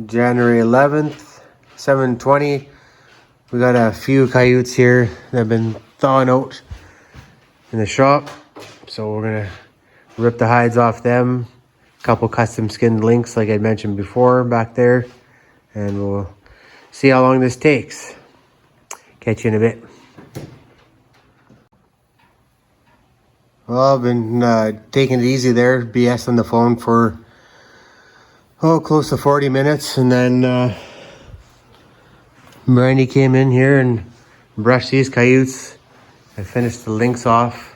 January 11th, 7:20. We got a few coyotes here that have been thawing out in the shop. So we're gonna rip the hides off them. A couple custom skinned lynx like I mentioned before back there. And we'll see how long this takes. Catch you in a bit. Well, I've been taking it easy there, BS on the phone for close to 40 minutes, and then Brandy came in here and brushed these coyotes. I finished the lynx off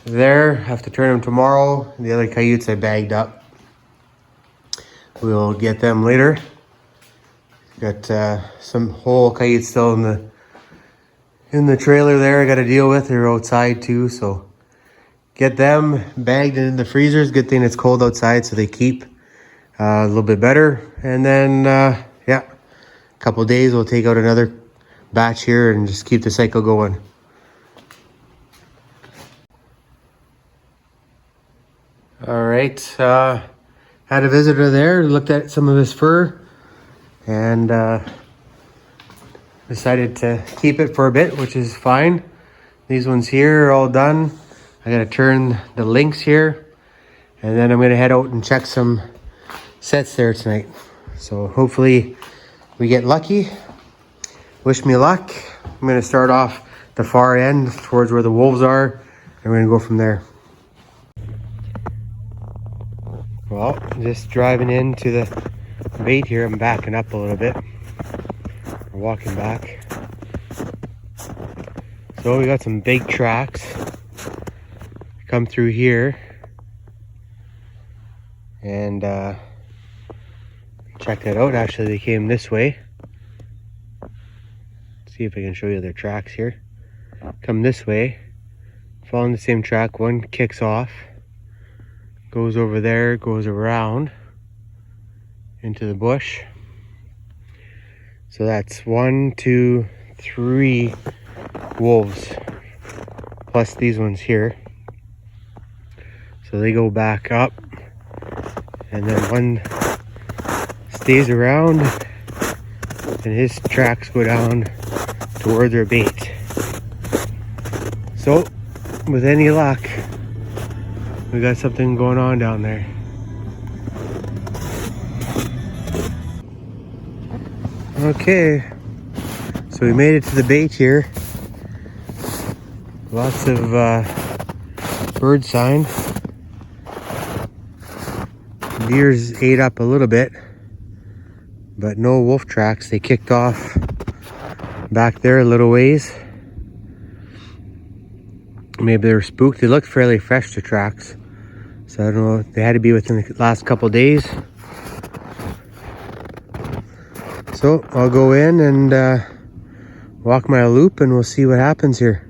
there. Have to turn them tomorrow. The other coyotes I bagged up. We'll get them later. Got some whole coyotes still in the trailer there I got to deal with. They're outside too, so get them bagged in the freezers. Good thing it's cold outside, so they keep a little bit better. And then yeah, a couple days we'll take out another batch here and just keep the cycle going. All right, had a visitor there, looked at some of his fur, and decided to keep it for a bit, which is fine. These ones here are all done. I gotta turn the lynx here, and then I'm gonna head out and check some sets there tonight. So hopefully we get lucky. Wish me luck. I'm gonna start off the far end towards where the wolves are, and we're gonna go from there. Well, just driving into the bait here. I'm backing up a little bit. We're walking back. So we got some big tracks come through here, and check that out. Actually, they came this way. See if I can show you their tracks here. Come this way, following the same track. One kicks off, goes over there, goes around into the bush. So that's 1, 2, 3 wolves, plus these ones here. So they go back up, and then one stays around, and his tracks go down toward their bait. So, with any luck, we got something going on down there. Okay, so we made it to the bait here. Lots of bird sign. Deers ate up a little bit, but no wolf tracks. They kicked off back there a little ways. Maybe they were spooked. They looked fairly fresh, the tracks, so I don't know. They had to be within the last couple days. So I'll go in and walk my loop, and we'll see what happens here.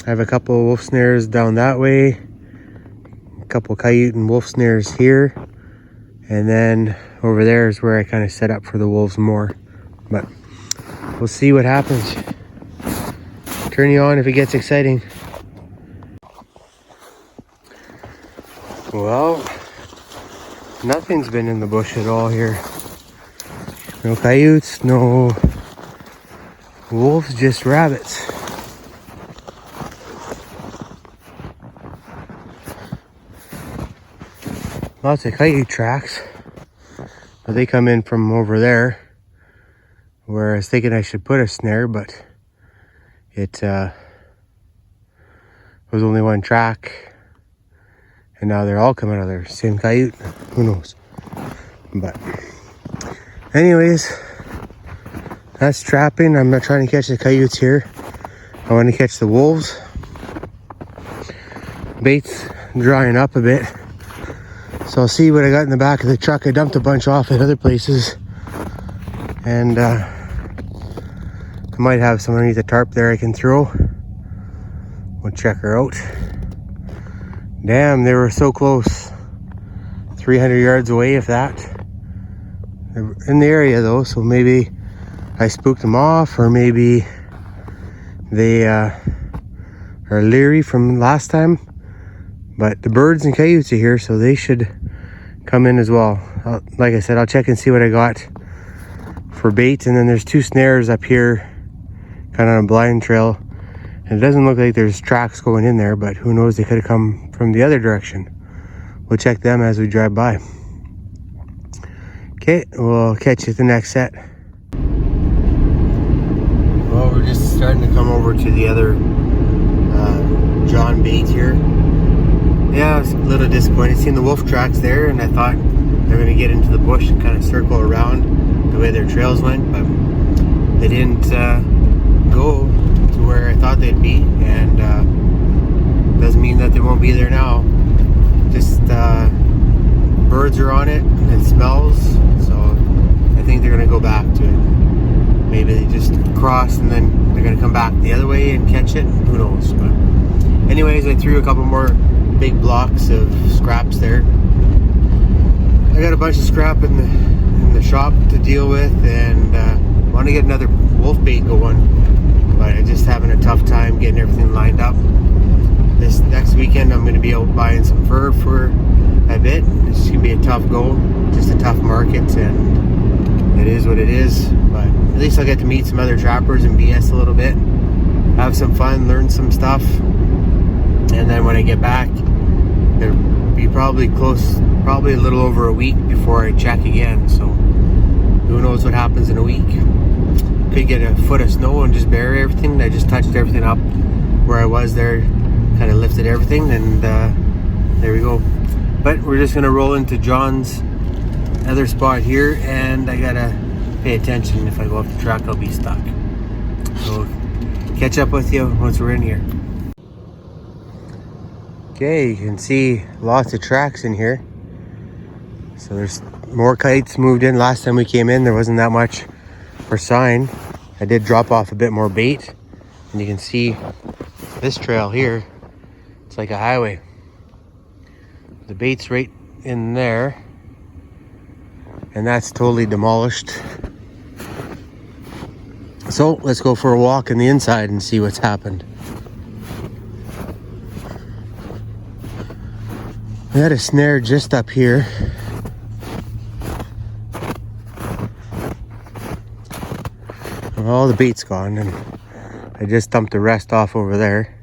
I have a couple of wolf snares down that way, a couple coyote and wolf snares here, and then over there is where I kind of set up for the wolves more. But we'll see what happens. Turn you on if it gets exciting. Well, nothing's been in the bush at all here. No coyotes, no wolves, just rabbits. Lots of coyote tracks, but they come in from over there, where I was thinking I should put a snare, but it was only one track, and now they're all coming out of there. Same coyote, who knows? But anyways, that's trapping. I'm not trying to catch the coyotes here. I want to catch the wolves. Bait's drying up a bit, so I'll see what I got in the back of the truck. I dumped a bunch off at other places, and I might have some underneath the tarp there I can throw. We'll check her out. Damn, they were so close. 300 yards away, if that. They're in the area though, so maybe I spooked them off, or maybe they are leery from last time. But the birds and coyotes are here, so they should come in as well. Like I said, I'll check and see what I got for bait. And then there's 2 snares up here, kind of on a blind trail. And it doesn't look like there's tracks going in there, but who knows, they could have come from the other direction. We'll check them as we drive by. Okay, we'll catch you at the next set. Well, we're just starting to come over to the other John bait here. Yeah, I was a little disappointed seeing the wolf tracks there, and I thought they're going to get into the bush and kind of circle around the way their trails went, but they didn't go to where I thought they'd be, and doesn't mean that they won't be there now. Just birds are on it, and it smells, so I think they're going to go back to it. Maybe they just cross and then they're going to come back the other way and catch it. Who knows? But anyways, I threw a couple more big blocks of scraps there. I got a bunch of scrap in the shop to deal with, and want to get another wolf bait going, but I'm just having a tough time getting everything lined up. This next weekend I'm going to be out buying some fur for a bit. It's going to be a tough go, just a tough market, and it is what it is, but at least I'll get to meet some other trappers and BS a little bit, have some fun, learn some stuff, and then when I get back, it'll be probably a little over a week before I check again, so who knows what happens in a week. Could get a foot of snow and just bury everything. I just touched everything up where I was there, kind of lifted everything, and there we go. But we're just gonna roll into John's other spot here, and I gotta pay attention. If I go up the track, I'll be stuck. So catch up with you once we're in here. Okay, you can see lots of tracks in here. So there's more kites moved in. Last time we came in, there wasn't that much for sign. I did drop off a bit more bait, and you can see this trail here. It's like a highway. The bait's right in there, and that's totally demolished. So let's go for a walk in the inside and see what's happened. We had a snare just up here. All the bait's gone, and I just dumped the rest off over there.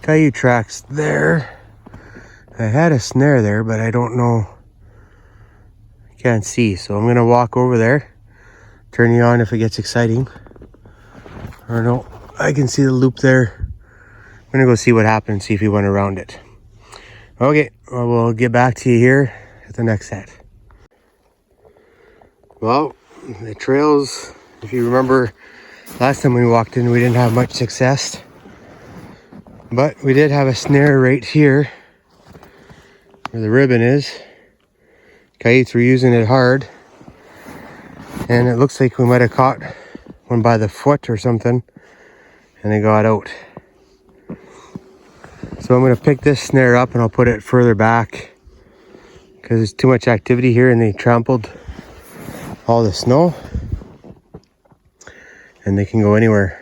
Coyote tracks there. I had a snare there, but I don't know. Can't see, so I'm gonna walk over there, turn you on if it gets exciting. Or no, I can see the loop there. I'm gonna go see what happened, see if he went around it. Okay, well, we'll get back to you here at the next set. Well, the trails, if you remember, last time we walked in, we didn't have much success. But we did have a snare right here, where the ribbon is. Coyotes were using it hard, and it looks like we might have caught one by the foot or something, and they got out. So I'm going to pick this snare up and I'll put it further back because there's too much activity here, and they trampled all the snow, and they can go anywhere.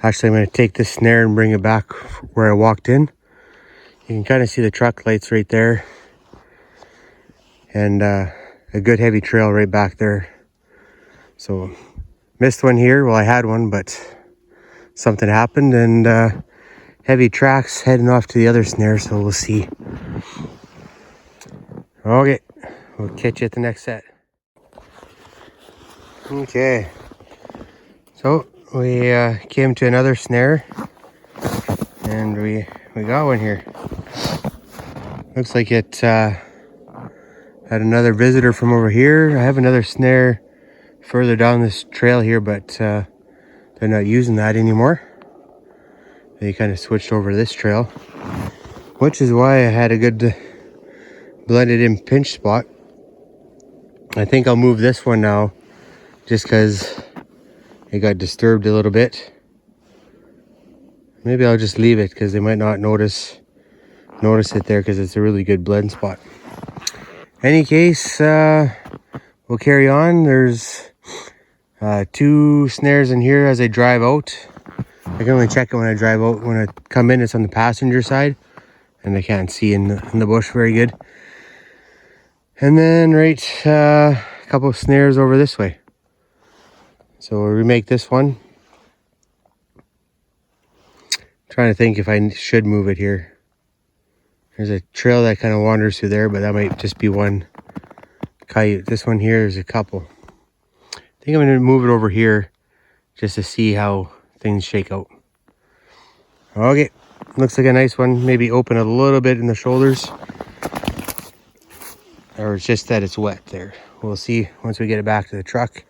Actually, I'm going to take this snare and bring it back where I walked in. You can kind of see the truck lights right there, and a good heavy trail right back there. So missed one here. Well, I had one, but something happened, and heavy tracks heading off to the other snare, so we'll see. Okay, we'll catch you at the next set. Okay, so we came to another snare, and we got one here. Looks like it had another visitor from over here. I have another snare further down this trail here, but they're not using that anymore. They kind of switched over to this trail, which is why I had a good blended in pinch spot. I think I'll move this one now, just because it got disturbed a little bit. Maybe I'll just leave it because they might not notice it there, because it's a really good blend spot. Any case, we'll carry on. There's 2 snares in here as I drive out. I can only check it when I drive out. When I come in, it's on the passenger side, and I can't see in the bush very good. And then a couple of snares over this way. So we'll remake this one. Trying to think if I should move it here. There's a trail that kind of wanders through there, but that might just be one coyote. This one here is a couple. I think I'm going to move it over here just to see how things shake out. Okay, looks like a nice one. Maybe open a little bit in the shoulders. Or it's just that it's wet there. We'll see once we get it back to the truck.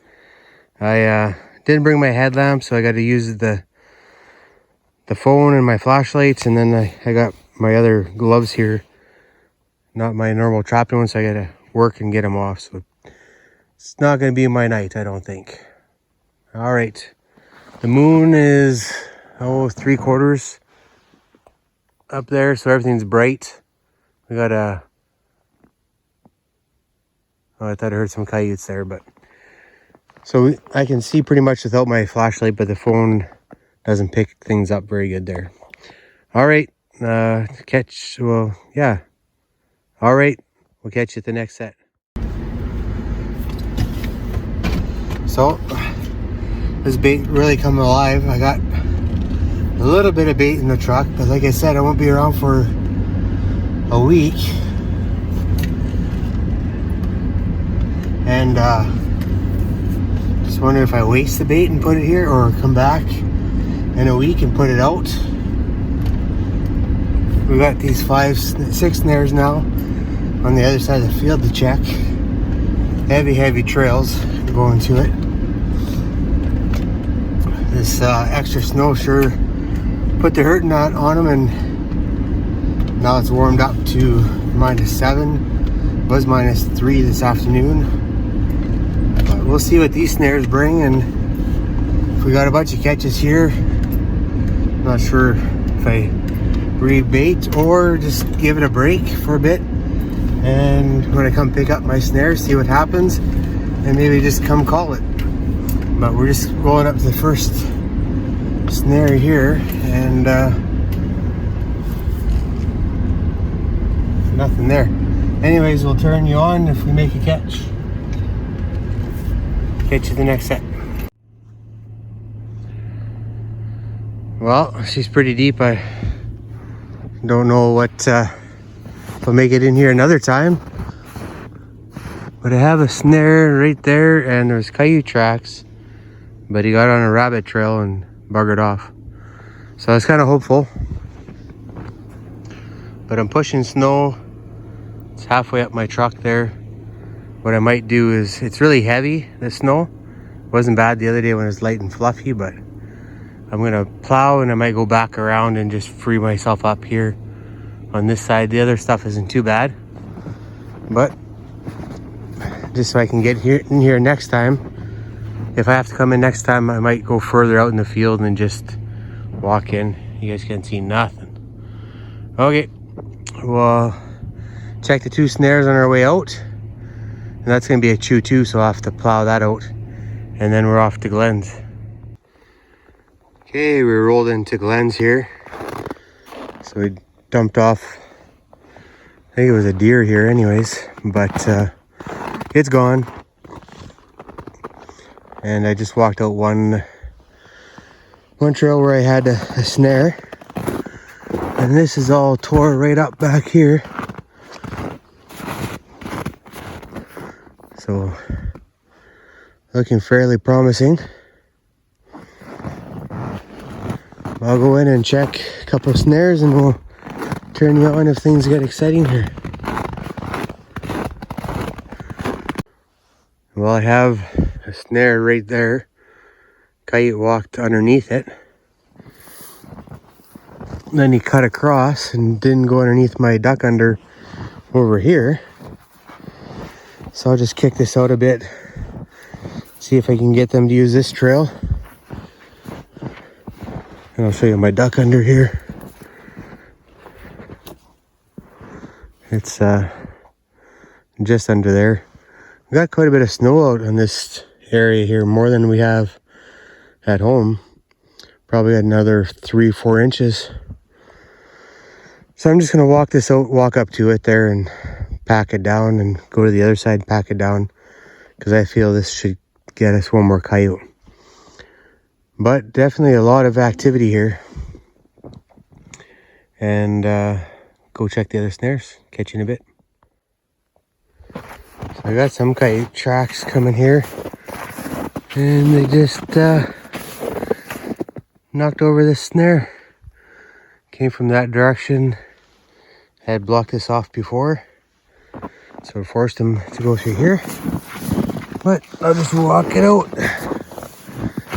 I didn't bring my headlamp, so I got to use the phone and my flashlights, and then I got my other gloves here. Not my normal trapping ones, so I got to work and get them off. So it's not going to be my night, I don't think. All right. The moon is, 3/4 up there, so everything's bright. We got I thought I heard some coyotes there, but so I can see pretty much without my flashlight, but the phone doesn't pick things up very good there. All right, all right, we'll catch you at the next set. So this bait really coming alive. I got a little bit of bait in the truck, but like I said, I won't be around for a week. And just wonder if I waste the bait and put it here, or come back in a week and put it out. We got these 6 snares now on the other side of the field to check. Heavy trails going to it. This extra snow sure put the hurting on them, and now it's warmed up to -7. It was -3 this afternoon. But we'll see what these snares bring, and if we got a bunch of catches here. I'm not sure if I rebait or just give it a break for a bit, and when I come pick up my snare, see what happens, and maybe just come call it. But we're just rolling up to the first snare here, and nothing there. Anyways, we'll turn you on if we make a catch. Catch you the next set. Well, she's pretty deep. I don't know what if I'll make it in here another time, but I have a snare right there, and there's coyote tracks, but he got on a rabbit trail and buggered off. So I was kind of hopeful, but I'm pushing snow. It's halfway up my truck there. What I might do is, it's really heavy, the snow. It wasn't bad the other day when it was light and fluffy, but I'm gonna plow, and I might go back around and just free myself up here on this side. The other stuff isn't too bad, but just so I can get in here next time. If I have to come in next time, I might go further out in the field and just walk in. You guys can't see nothing. Okay, well, check the 2 snares on our way out, and that's gonna be a chew too, so I'll have to plow that out, and then we're off to Glenn's. Okay, we rolled into Glenn's here. So we dumped off, I think it was a deer here anyways, but it's gone. And I just walked out one trail where I had a snare, and this is all tore right up back here. So looking fairly promising. I'll go in and check a couple of snares, and we'll turn you on if things get exciting here. Well, I have a snare right there. Coyote walked underneath it. Then he cut across and didn't go underneath my duck under over here. So I'll just kick this out a bit, see if I can get them to use this trail. And I'll show you my duck under here. It's just under there. We got quite a bit of snow out on this area here, more than we have at home. Probably another 3-4 inches. So I'm just gonna walk this out, walk up to it there and pack it down, and go to the other side, pack it down, because I feel this should get us one more coyote. But definitely a lot of activity here. And go check the other snares. Catch you in a bit. So I got some coyote tracks coming here, and they just knocked over this snare. Came from that direction. Had blocked this off before, so I forced them to go through here. But I'll just walk it out.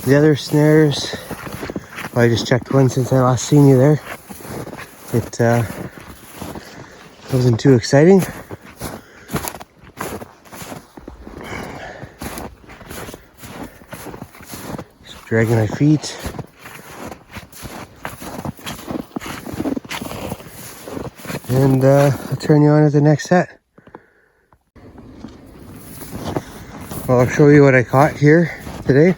The other snares, well, I just checked one since I last seen you there. It wasn't too exciting. Just dragging my feet. And I'll turn you on to the next set. Well, I'll show you what I caught here today.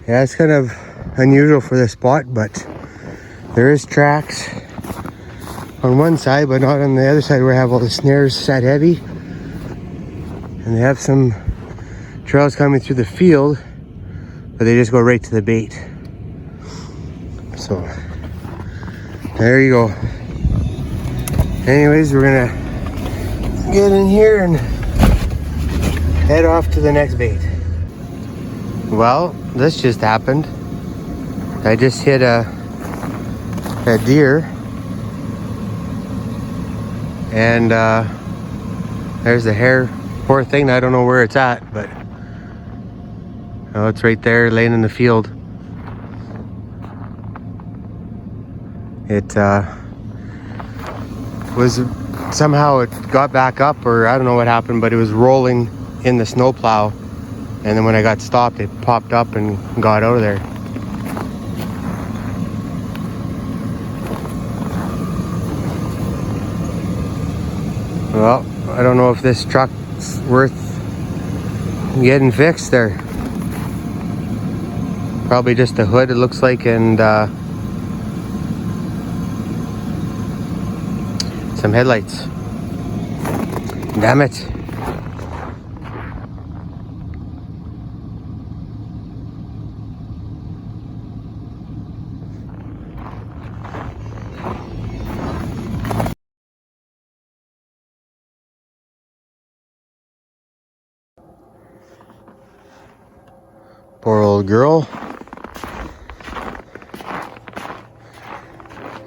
Yeah, it's kind of unusual for this spot, but there is tracks on one side, but not on the other side where I have all the snares set heavy. And they have some trails coming through the field, but they just go right to the bait. So there you go. Anyways, we're gonna get in here and head off to the next bait. Well, this just happened. I just hit a deer, and there's the hair. Poor thing, I don't know where it's at, but oh, it's right there laying in the field. It was somehow it got back up, or I don't know what happened, but it was rolling in the snowplow, and then when I got stopped, it popped up and got out of there. Well, I don't know if this truck's worth getting fixed there. Probably just a hood, it looks like, and some headlights. Damn it. Poor old girl.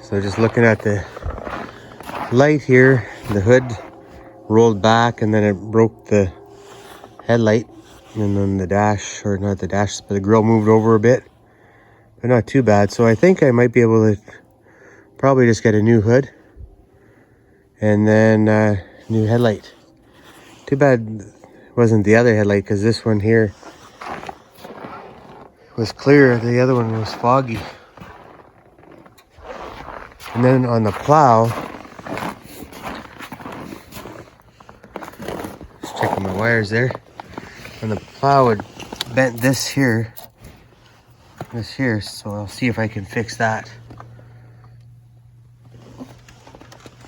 So just looking at the light here, the hood rolled back and then it broke the headlight, and then the dash, or not the dash, but the grill moved over a bit, but not too bad. So I think I might be able to probably just get a new hood and then new headlight. Too bad it wasn't the other headlight, because this one here was clear, the other one was foggy. And then on the plow, just checking my wires there, and the plow had bent this here, so I'll see if I can fix that.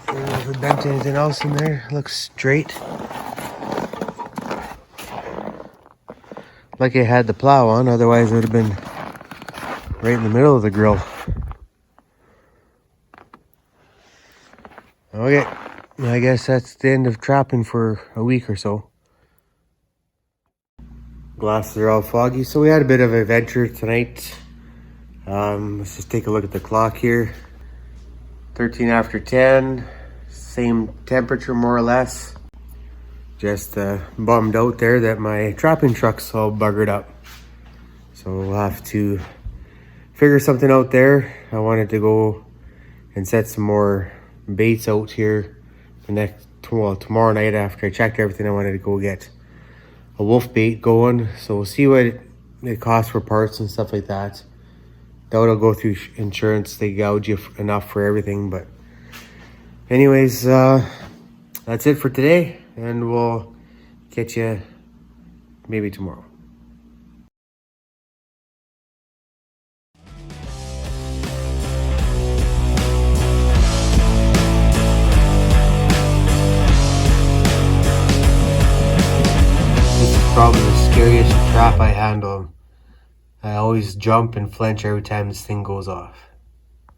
I don't know if it bent anything else in there. It looks straight. Like I had the plow on, otherwise it would have been right in the middle of the grill. Okay, I guess that's the end of trapping for a week or so. Glasses are all foggy, so we had a bit of an adventure tonight. Let's just take a look at the clock here. 13 after 10, same temperature more or less. Just bummed out there that my trapping truck's all buggered up. So we'll have to figure something out there. I wanted to go and set some more baits out here tomorrow night. After I checked everything, I wanted to go get a wolf bait going. So we'll see what it costs for parts and stuff like that. That'll go through insurance. They gouge you enough for everything. But anyways, that's it for today, and we'll catch you maybe tomorrow. This is probably the scariest trap I handle. I always jump and flinch every time this thing goes off.